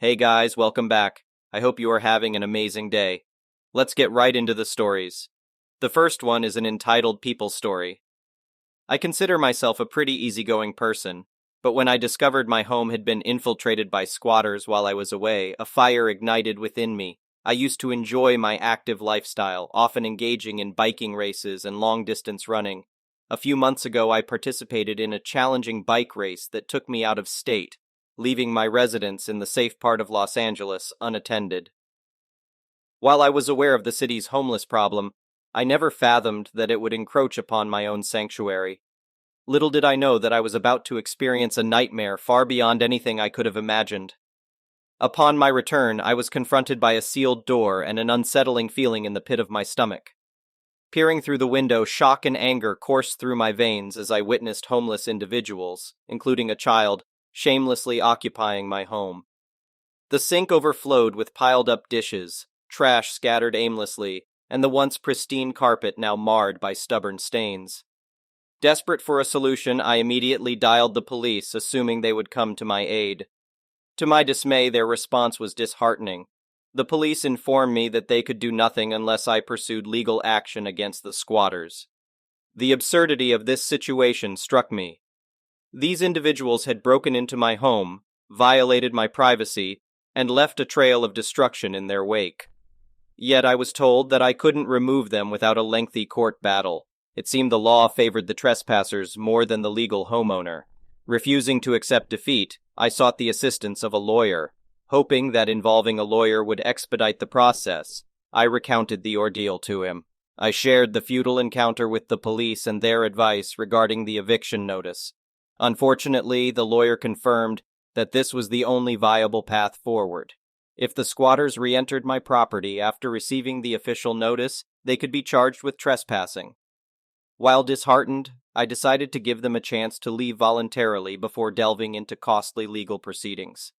Hey guys, welcome back. I hope you are having an amazing day. Let's get right into the stories. The first one is an entitled People story. I consider myself a pretty easygoing person, but when I discovered my home had been infiltrated by squatters while I was away, a fire ignited within me. I used to enjoy my active lifestyle, often engaging in biking races and long-distance running. A few months ago, I participated in a challenging bike race that took me out of state, leaving my residence in the safe part of Los Angeles unattended. While I was aware of the city's homeless problem, I never fathomed that it would encroach upon my own sanctuary. Little did I know that I was about to experience a nightmare far beyond anything I could have imagined. Upon my return, I was confronted by a sealed door and an unsettling feeling in the pit of my stomach. Peering through the window, shock and anger coursed through my veins as I witnessed homeless individuals, including a child, shamelessly occupying my home. The sink overflowed with piled-up dishes, trash scattered aimlessly, and the once pristine carpet now marred by stubborn stains. Desperate for a solution, I immediately dialed the police, assuming they would come to my aid. To my dismay, their response was disheartening. The police informed me that they could do nothing unless I pursued legal action against the squatters. The absurdity of this situation struck me. These individuals had broken into my home, violated my privacy, and left a trail of destruction in their wake. Yet I was told that I couldn't remove them without a lengthy court battle. It seemed the law favored the trespassers more than the legal homeowner. Refusing to accept defeat, I sought the assistance of a lawyer. Hoping that involving a lawyer would expedite the process, I recounted the ordeal to him. I shared the futile encounter with the police and their advice regarding the eviction notice. Unfortunately, the lawyer confirmed that this was the only viable path forward. If the squatters re-entered my property after receiving the official notice, they could be charged with trespassing. While disheartened, I decided to give them a chance to leave voluntarily before delving into costly legal proceedings.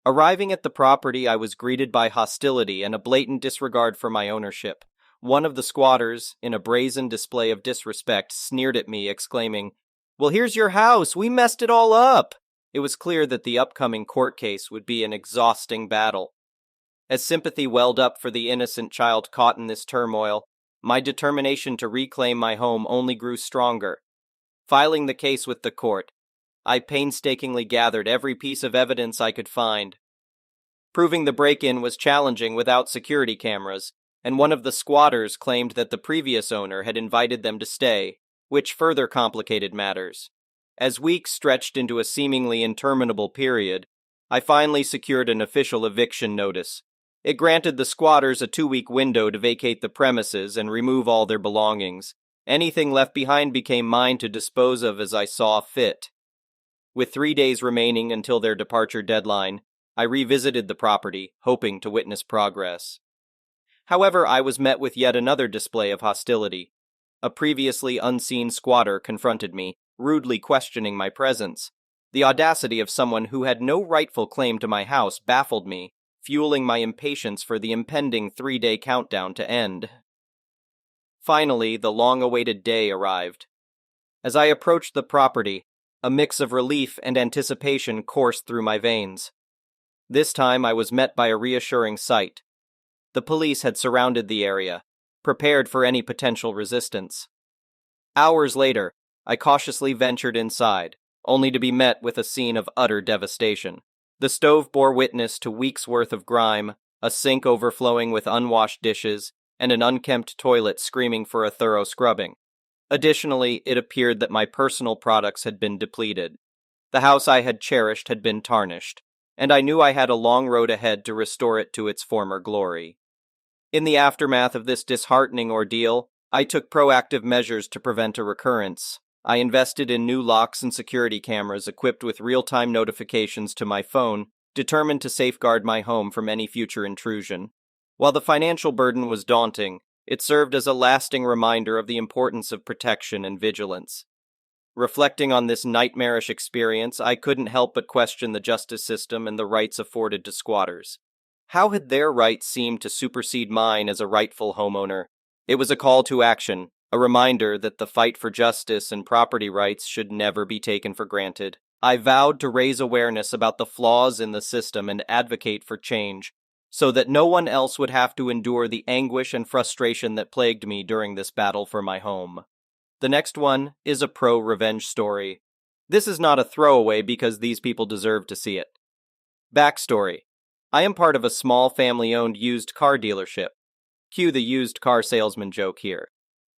Arriving at the property, I was greeted by hostility and a blatant disregard for my ownership. One of the squatters, in a brazen display of disrespect, sneered at me, exclaiming, "Well, here's your house. We messed it all up." It was clear that the upcoming court case would be an exhausting battle. As sympathy welled up for the innocent child caught in this turmoil, my determination to reclaim my home only grew stronger. Filing the case with the court, I painstakingly gathered every piece of evidence I could find. Proving the break-in was challenging without security cameras, and one of the squatters claimed that the previous owner had invited them to stay, which further complicated matters. As weeks stretched into a seemingly interminable period, I finally secured an official eviction notice. It granted the squatters a 2-week window to vacate the premises and remove all their belongings. Anything left behind became mine to dispose of as I saw fit. With 3 days remaining until their departure deadline, I revisited the property, hoping to witness progress. However, I was met with yet another display of hostility. A previously unseen squatter confronted me, rudely questioning my presence. The audacity of someone who had no rightful claim to my house baffled me, fueling my impatience for the impending 3-day countdown to end. Finally, the long-awaited day arrived. As I approached the property, a mix of relief and anticipation coursed through my veins. This time I was met by a reassuring sight. The police had surrounded the area, prepared for any potential resistance. Hours later, I cautiously ventured inside, only to be met with a scene of utter devastation. The stove bore witness to weeks' worth of grime, a sink overflowing with unwashed dishes, and an unkempt toilet screaming for a thorough scrubbing. Additionally, it appeared that my personal products had been depleted. The house I had cherished had been tarnished, and I knew I had a long road ahead to restore it to its former glory. In the aftermath of this disheartening ordeal, I took proactive measures to prevent a recurrence. I invested in new locks and security cameras equipped with real-time notifications to my phone, determined to safeguard my home from any future intrusion. While the financial burden was daunting, it served as a lasting reminder of the importance of protection and vigilance. Reflecting on this nightmarish experience, I couldn't help but question the justice system and the rights afforded to squatters. How had their rights seemed to supersede mine as a rightful homeowner? It was a call to action, a reminder that the fight for justice and property rights should never be taken for granted. I vowed to raise awareness about the flaws in the system and advocate for change, so that no one else would have to endure the anguish and frustration that plagued me during this battle for my home. The next one is a pro-revenge story. This is not a throwaway because these people deserve to see it. Backstory. I am part of a small family-owned used car dealership. Cue the used car salesman joke here.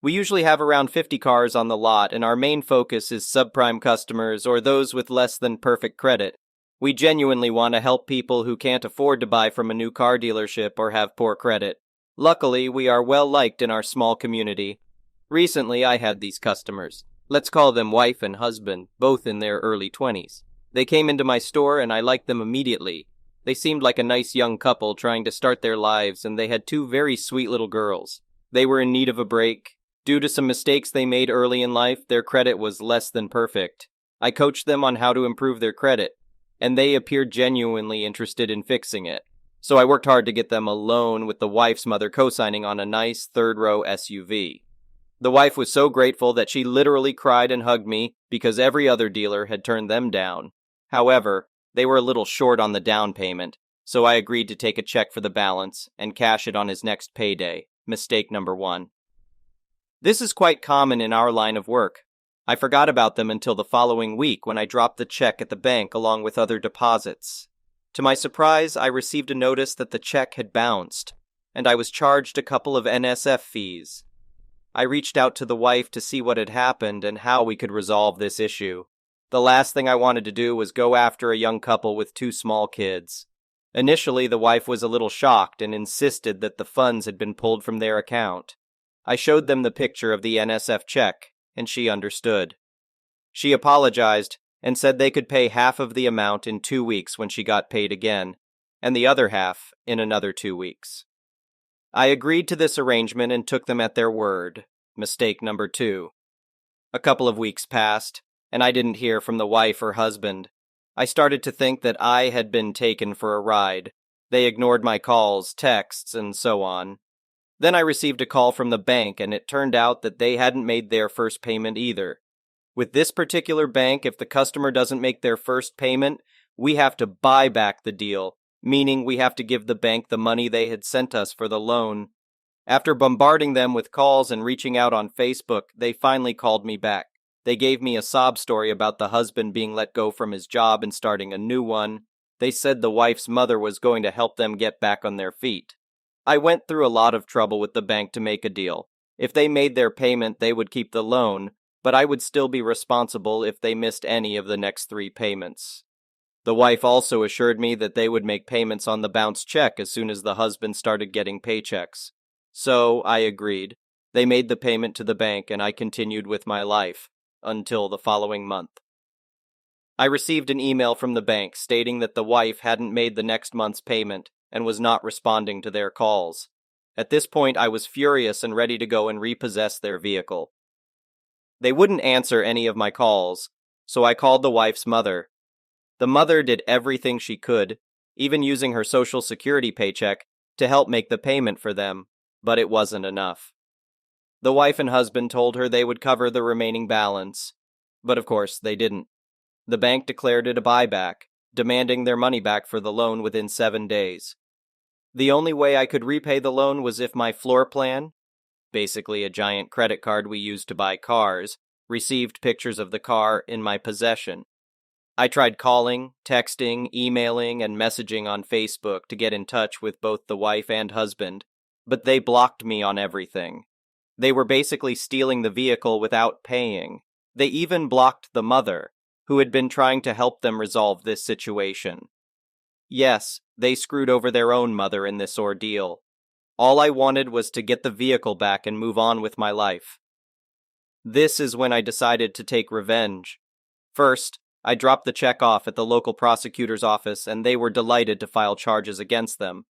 We usually have around 50 cars on the lot, and our main focus is subprime customers or those with less than perfect credit. We genuinely want to help people who can't afford to buy from a new car dealership or have poor credit. Luckily, we are well liked in our small community. Recently, I had these customers. Let's call them wife and husband, both in their early 20s. They came into my store and I liked them immediately. They seemed like a nice young couple trying to start their lives, and they had two very sweet little girls. They were in need of a break. Due to some mistakes they made early in life, their credit was less than perfect. I coached them on how to improve their credit, and they appeared genuinely interested in fixing it. So I worked hard to get them a loan, with the wife's mother co-signing on a nice third-row SUV. The wife was so grateful that she literally cried and hugged me because every other dealer had turned them down. However, they were a little short on the down payment, so I agreed to take a check for the balance and cash it on his next payday. Mistake number 1. This is quite common in our line of work. I forgot about them until the following week when I dropped the check at the bank along with other deposits. To my surprise, I received a notice that the check had bounced, and I was charged a couple of NSF fees. I reached out to the wife to see what had happened and how we could resolve this issue. The last thing I wanted to do was go after a young couple with 2 small kids. Initially, the wife was a little shocked and insisted that the funds had been pulled from their account. I showed them the picture of the NSF check, and she understood. She apologized and said they could pay half of the amount in 2 weeks when she got paid again, and the other half in another 2 weeks. I agreed to this arrangement and took them at their word. Mistake number 2. A couple of weeks passed, and I didn't hear from the wife or husband. I started to think that I had been taken for a ride. They ignored my calls, texts, and so on. Then I received a call from the bank, and it turned out that they hadn't made their first payment either. With this particular bank, if the customer doesn't make their first payment, we have to buy back the deal, meaning we have to give the bank the money they had sent us for the loan. After bombarding them with calls and reaching out on Facebook, they finally called me back. They gave me a sob story about the husband being let go from his job and starting a new one. They said the wife's mother was going to help them get back on their feet. I went through a lot of trouble with the bank to make a deal. If they made their payment, they would keep the loan, but I would still be responsible if they missed any of the next 3 payments. The wife also assured me that they would make payments on the bounced check as soon as the husband started getting paychecks. So I agreed. They made the payment to the bank, and I continued with my life until the following month. I received an email from the bank stating that the wife hadn't made the next month's payment and was not responding to their calls. At this point, I was furious and ready to go and repossess their vehicle. They wouldn't answer any of my calls, so I called the wife's mother. The mother did everything she could, even using her Social Security paycheck, to help make the payment for them, but it wasn't enough. The wife and husband told her they would cover the remaining balance, but of course they didn't. The bank declared it a buyback, demanding their money back for the loan within 7 days. The only way I could repay the loan was if my floor plan, basically a giant credit card we used to buy cars, received pictures of the car in my possession. I tried calling, texting, emailing, and messaging on Facebook to get in touch with both the wife and husband, but they blocked me on everything. They were basically stealing the vehicle without paying. They even blocked the mother, who had been trying to help them resolve this situation. Yes, they screwed over their own mother in this ordeal. All I wanted was to get the vehicle back and move on with my life. This is when I decided to take revenge. First, I dropped the check off at the local prosecutor's office, and they were delighted to file charges against them.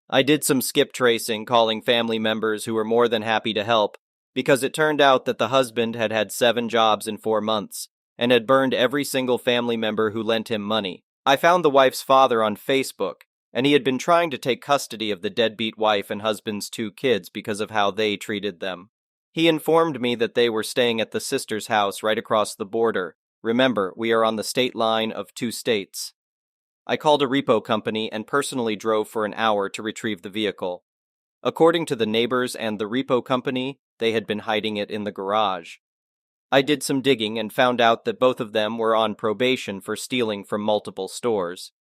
I did some skip tracing, calling family members who were more than happy to help, because it turned out that the husband had had 7 jobs in 4 months, and had burned every single family member who lent him money. I found the wife's father on Facebook, and he had been trying to take custody of the deadbeat wife and husband's 2 kids because of how they treated them. He informed me that they were staying at the sister's house right across the border, Remember, we are on the state line of 2 states. I called a repo company and personally drove for an hour to retrieve the vehicle. According to the neighbors and the repo company, they had been hiding it in the garage. I did some digging and found out that both of them were on probation for stealing from multiple stores.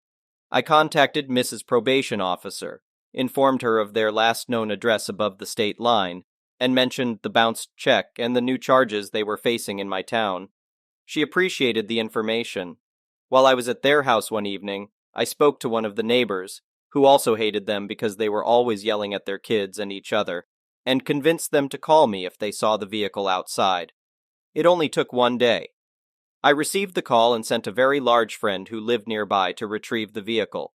I contacted Mrs. Probation Officer, informed her of their last known address above the state line, and mentioned the bounced check and the new charges they were facing in my town. She appreciated the information. While I was at their house one evening, I spoke to one of the neighbors, who also hated them because they were always yelling at their kids and each other, and convinced them to call me if they saw the vehicle outside. It only took one day. I received the call and sent a very large friend who lived nearby to retrieve the vehicle.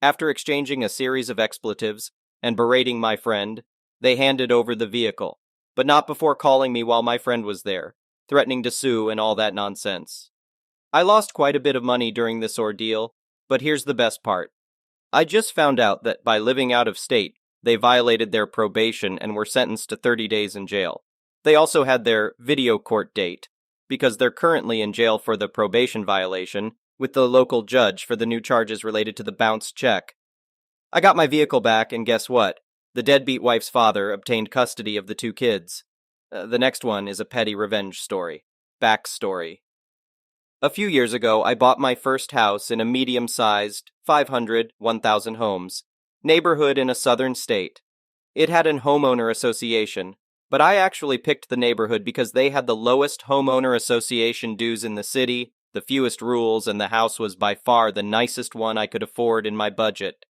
After exchanging a series of expletives and berating my friend, they handed over the vehicle, but not before calling me while my friend was there, threatening to sue and all that nonsense. I lost quite a bit of money during this ordeal, but here's the best part. I just found out that by living out of state, they violated their probation and were sentenced to 30 days in jail. They also had their video court date, because they're currently in jail for the probation violation, with the local judge for the new charges related to the bounced check. I got my vehicle back, and guess what? The deadbeat wife's father obtained custody of the 2 kids. The next one is a petty revenge story. Backstory. A few years ago, I bought my first house in a medium-sized, 500, 1,000 homes, neighborhood in a southern state. It had an homeowner association, but I actually picked the neighborhood because they had the lowest homeowner association dues in the city, the fewest rules, and the house was by far the nicest one I could afford in my budget.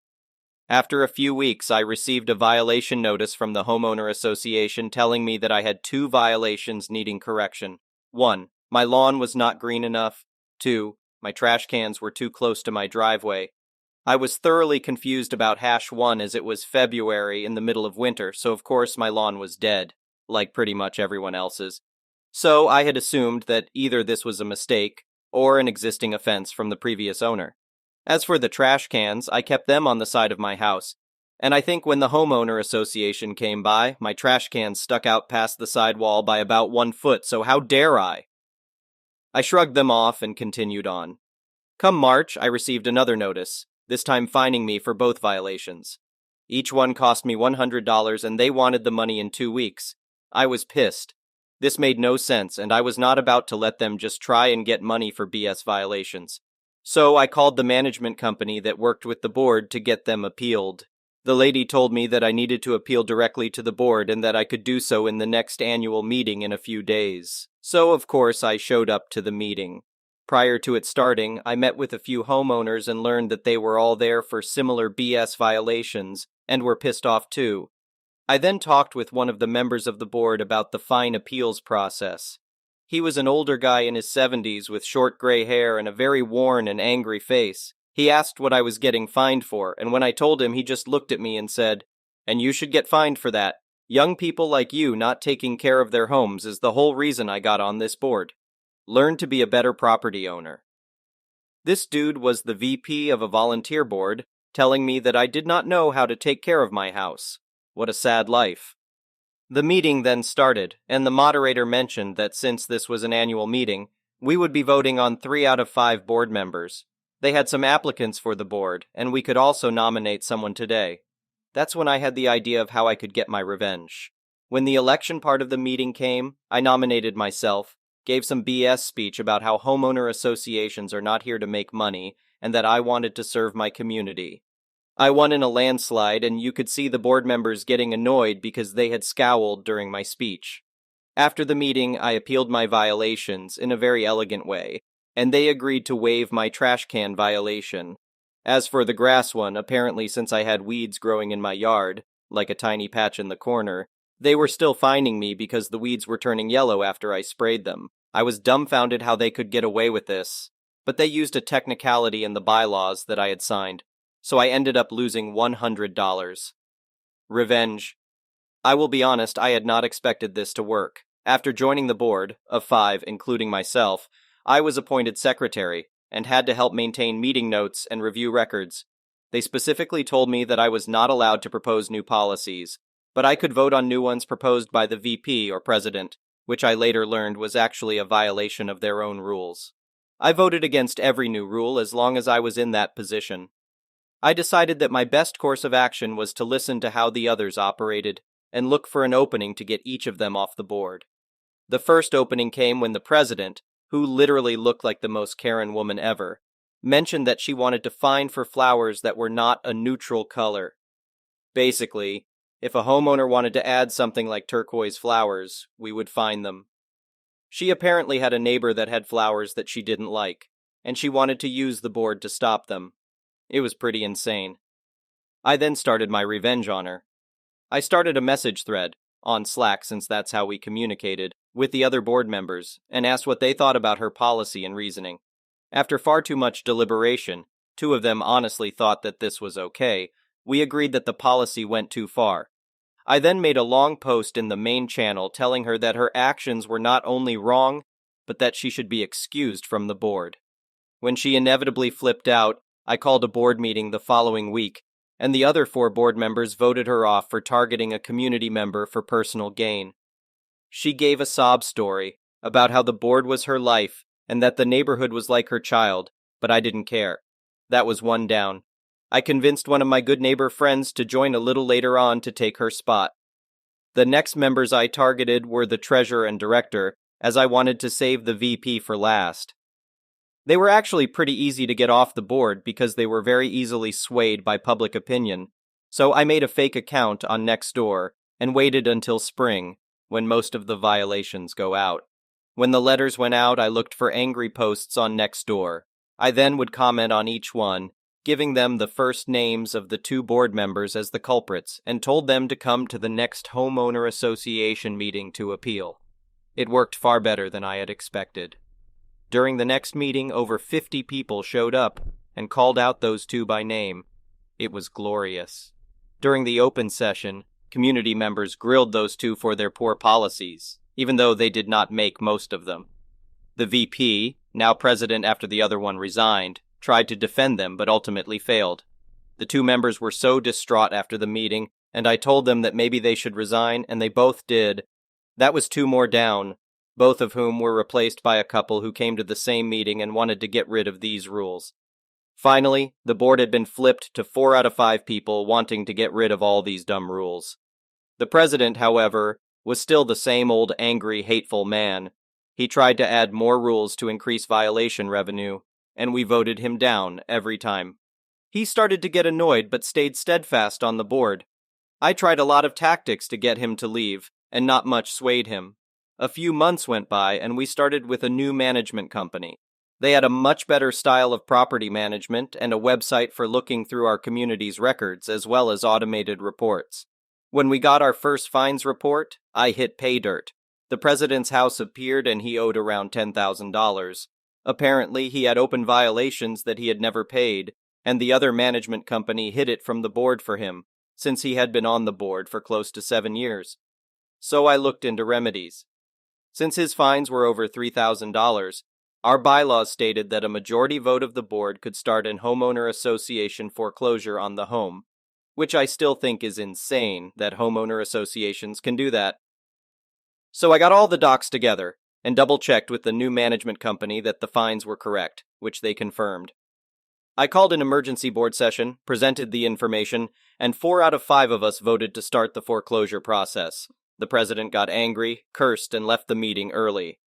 After a few weeks, I received a violation notice from the homeowner association telling me that I had 2 violations needing correction. 1. My lawn was not green enough. 2. My trash cans were too close to my driveway. I was thoroughly confused about #1 as it was February in the middle of winter, so of course my lawn was dead, like pretty much everyone else's. So I had assumed that either this was a mistake or an existing offense from the previous owner. As for the trash cans, I kept them on the side of my house, and I think when the homeowner association came by, my trash cans stuck out past the sidewall by about 1 foot, so how dare I? I shrugged them off and continued on. Come March, I received another notice, this time fining me for both violations. Each one cost me $100 and they wanted the money in 2 weeks. I was pissed. This made no sense, and I was not about to let them just try and get money for BS violations. So I called the management company that worked with the board to get them appealed. The lady told me that I needed to appeal directly to the board and that I could do so in the next annual meeting in a few days. So, of course, I showed up to the meeting. Prior to it starting, I met with a few homeowners and learned that they were all there for similar BS violations and were pissed off too. I then talked with one of the members of the board about the fine appeals process. He was an older guy in his 70s with short gray hair and a very worn and angry face. He asked what I was getting fined for, and when I told him, he just looked at me and said, "And you should get fined for that. Young people like you not taking care of their homes is the whole reason I got on this board. Learn to be a better property owner." This dude was the VP of a volunteer board, telling me that I did not know how to take care of my house. What a sad life. The meeting then started, and the moderator mentioned that since this was an annual meeting, we would be voting on 3 out of 5 board members. They had some applicants for the board, and we could also nominate someone today. That's when I had the idea of how I could get my revenge. When the election part of the meeting came, I nominated myself, gave some BS speech about how homeowner associations are not here to make money, and that I wanted to serve my community. I won in a landslide, and you could see the board members getting annoyed because they had scowled during my speech. After the meeting, I appealed my violations in a very elegant way, and they agreed to waive my trash can violation. As for the grass one, apparently since I had weeds growing in my yard, like a tiny patch in the corner, they were still fining me because the weeds were turning yellow after I sprayed them. I was dumbfounded how they could get away with this, but they used a technicality in the bylaws that I had signed, so I ended up losing $100. Revenge. I will be honest, I had not expected this to work. After joining the board, of 5, including myself, I was appointed secretary and had to help maintain meeting notes and review records. They specifically told me that I was not allowed to propose new policies, but I could vote on new ones proposed by the VP or president, which I later learned was actually a violation of their own rules. I voted against every new rule as long as I was in that position. I decided that my best course of action was to listen to how the others operated and look for an opening to get each of them off the board. The first opening came when the president, who literally looked like the most Karen woman ever, mentioned that she wanted to fine for flowers that were not a neutral color. Basically, if a homeowner wanted to add something like turquoise flowers, we would fine them. She apparently had a neighbor that had flowers that she didn't like, and she wanted to use the board to stop them. It was pretty insane. I then started my revenge on her. I started a message thread, on Slack since that's how we communicated, with the other board members, and asked what they thought about her policy and reasoning. After far too much deliberation, 2 of them honestly thought that this was okay. We agreed that the policy went too far. I then made a long post in the main channel telling her that her actions were not only wrong, but that she should be excused from the board. When she inevitably flipped out, I called a board meeting the following week, and the other 4 board members voted her off for targeting a community member for personal gain. She gave a sob story about how the board was her life and that the neighborhood was like her child, but I didn't care. That was 1 down. I convinced one of my good neighbor friends to join a little later on to take her spot. The next members I targeted were the treasurer and director, as I wanted to save the VP for last. They were actually pretty easy to get off the board because they were very easily swayed by public opinion, so I made a fake account on Nextdoor and waited until spring, when most of the violations go out. When the letters went out, I looked for angry posts on Nextdoor. I then would comment on each one, giving them the first names of the 2 board members as the culprits, and told them to come to the next homeowner association meeting to appeal. It worked far better than I had expected. During the next meeting, over 50 people showed up and called out those 2 by name. It was glorious. During the open session, community members grilled those 2 for their poor policies, even though they did not make most of them. The VP, now president after the other one resigned, tried to defend them but ultimately failed. The 2 members were so distraught after the meeting, and I told them that maybe they should resign, and they both did. That was 2 more down, both of whom were replaced by a couple who came to the same meeting and wanted to get rid of these rules. Finally, the board had been flipped to 4 out of 5 people wanting to get rid of all these dumb rules. The president, however, was still the same old angry, hateful man. He tried to add more rules to increase violation revenue, and we voted him down every time. He started to get annoyed but stayed steadfast on the board. I tried a lot of tactics to get him to leave, and not much swayed him. A few months went by, and we started with a new management company. They had a much better style of property management and a website for looking through our community's records, as well as automated reports. When we got our first fines report, I hit pay dirt. The president's house appeared and he owed around $10,000. Apparently, he had open violations that he had never paid, and the other management company hid it from the board for him, since he had been on the board for close to 7 years. So I looked into remedies. Since his fines were over $3,000, our bylaws stated that a majority vote of the board could start an homeowner association foreclosure on the home, which I still think is insane that homeowner associations can do that. So I got all the docs together and double-checked with the new management company that the fines were correct, which they confirmed. I called an emergency board session, presented the information, and 4 out of 5 of us voted to start the foreclosure process. The president got angry, cursed, and left the meeting early.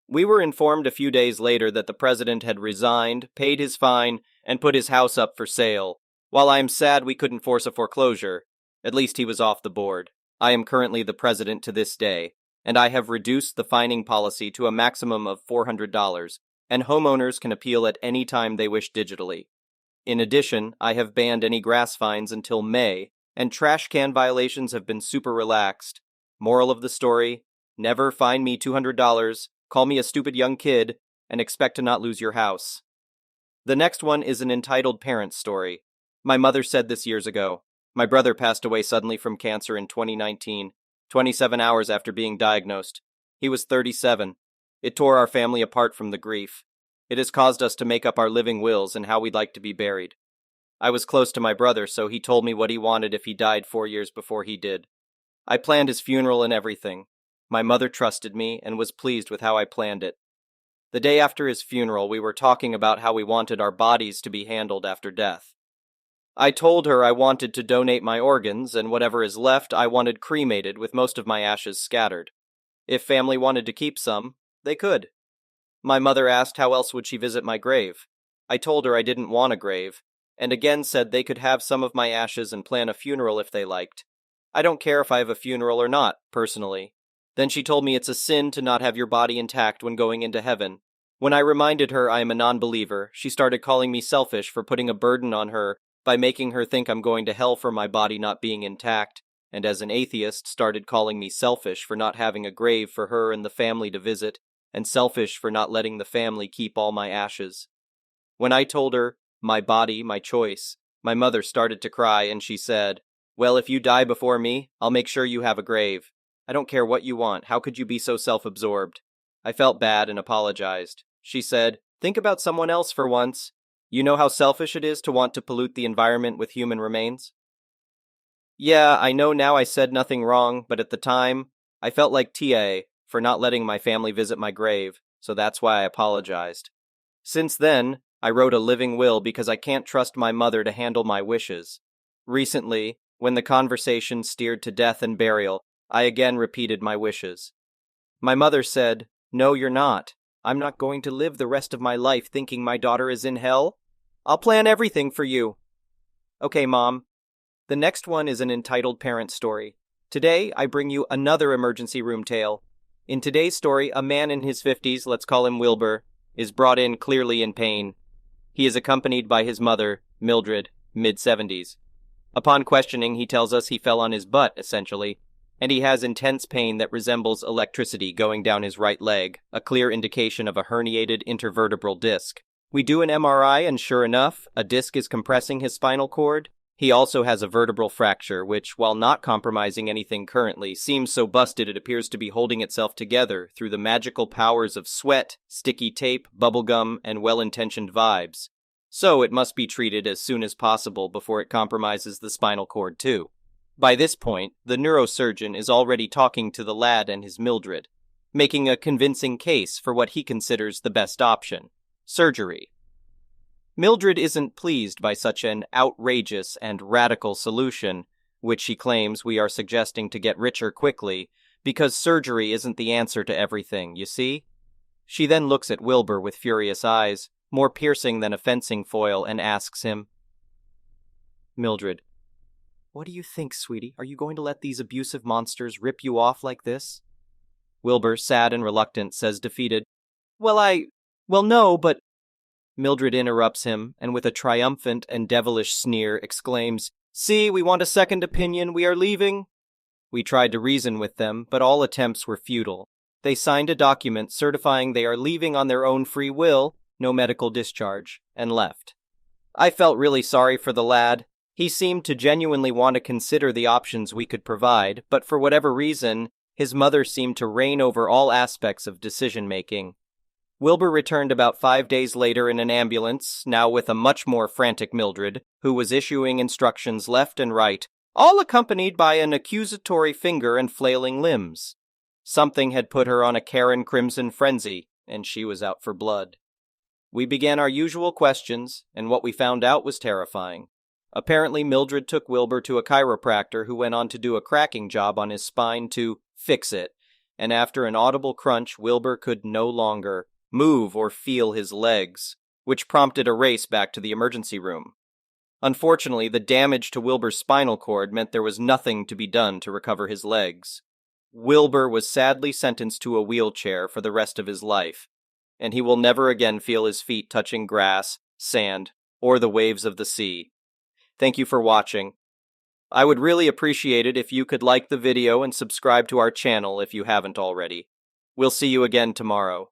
We were informed a few days later that the president had resigned, paid his fine, and put his house up for sale. While I am sad we couldn't force a foreclosure, at least he was off the board. I am currently the president to this day, and I have reduced the fining policy to a maximum of $400, and homeowners can appeal at any time they wish digitally. In addition, I have banned any grass fines until May, and trash can violations have been super relaxed. Moral of the story, never fine me $200, call me a stupid young kid, and expect to not lose your house. The next one is an entitled parent story. My mother said this years ago. My brother passed away suddenly from cancer in 2019, 27 hours after being diagnosed. He was 37. It tore our family apart from the grief. It has caused us to make up our living wills and how we'd like to be buried. I was close to my brother, so he told me what he wanted if he died 4 years before he did. I planned his funeral and everything. My mother trusted me and was pleased with how I planned it. The day after his funeral, we were talking about how we wanted our bodies to be handled after death. I told her I wanted to donate my organs, and whatever is left I wanted cremated with most of my ashes scattered. If family wanted to keep some, they could. My mother asked how else would she visit my grave. I told her I didn't want a grave, and again said they could have some of my ashes and plan a funeral if they liked. I don't care if I have a funeral or not, personally. Then she told me it's a sin to not have your body intact when going into heaven. When I reminded her I am a non-believer, she started calling me selfish for putting a burden on her by making her think I'm going to hell for my body not being intact, and as an atheist started calling me selfish for not having a grave for her and the family to visit, and selfish for not letting the family keep all my ashes. When I told her, my body, my choice, my mother started to cry and she said, "Well, if you die before me, I'll make sure you have a grave. I don't care what you want, how could you be so self-absorbed?" I felt bad and apologized. She said, "Think about someone else for once. You know how selfish it is to want to pollute the environment with human remains?" Yeah, I know now I said nothing wrong, but at the time, I felt like TA for not letting my family visit my grave, so that's why I apologized. Since then, I wrote a living will because I can't trust my mother to handle my wishes. Recently, when the conversation steered to death and burial, I again repeated my wishes. My mother said, "No, you're not. I'm not going to live the rest of my life thinking my daughter is in hell. I'll plan everything for you." Okay, Mom. The next one is an entitled parent story. Today, I bring you another emergency room tale. In today's story, a man in his 50s, let's call him Wilbur, is brought in clearly in pain. He is accompanied by his mother, Mildred, mid-70s. Upon questioning, he tells us he fell on his butt, essentially, and he has intense pain that resembles electricity going down his right leg, a clear indication of a herniated intervertebral disc. We do an MRI, and sure enough, a disc is compressing his spinal cord. He also has a vertebral fracture, which, while not compromising anything currently, seems so busted it appears to be holding itself together through the magical powers of sweat, sticky tape, bubblegum, and well-intentioned vibes. So it must be treated as soon as possible before it compromises the spinal cord too. By this point, the neurosurgeon is already talking to the lad and his Mildred, making a convincing case for what he considers the best option: surgery. Mildred isn't pleased by such an outrageous and radical solution, which she claims we are suggesting to get richer quickly, because surgery isn't the answer to everything, you see? She then looks at Wilbur with furious eyes, more piercing than a fencing foil, and asks him, "Mildred, what do you think, sweetie? Are you going to let these abusive monsters rip you off like this?" Wilbur, sad and reluctant, says defeated, Well, no, but..." Mildred interrupts him, and with a triumphant and devilish sneer exclaims, "See, we want a second opinion, we are leaving." We tried to reason with them, but all attempts were futile. They signed a document certifying they are leaving on their own free will, no medical discharge, and left. I felt really sorry for the lad. He seemed to genuinely want to consider the options we could provide, but for whatever reason, his mother seemed to reign over all aspects of decision-making. Wilbur returned about 5 days later in an ambulance, now with a much more frantic Mildred, who was issuing instructions left and right, all accompanied by an accusatory finger and flailing limbs. Something had put her on a Karen Crimson frenzy, and she was out for blood. We began our usual questions, and what we found out was terrifying. Apparently, Mildred took Wilbur to a chiropractor who went on to do a cracking job on his spine to fix it, and after an audible crunch, Wilbur could no longer move or feel his legs, which prompted a race back to the emergency room. Unfortunately, the damage to Wilbur's spinal cord meant there was nothing to be done to recover his legs. Wilbur was sadly sentenced to a wheelchair for the rest of his life, and he will never again feel his feet touching grass, sand, or the waves of the sea. Thank you for watching. I would really appreciate it if you could like the video and subscribe to our channel if you haven't already. We'll see you again tomorrow.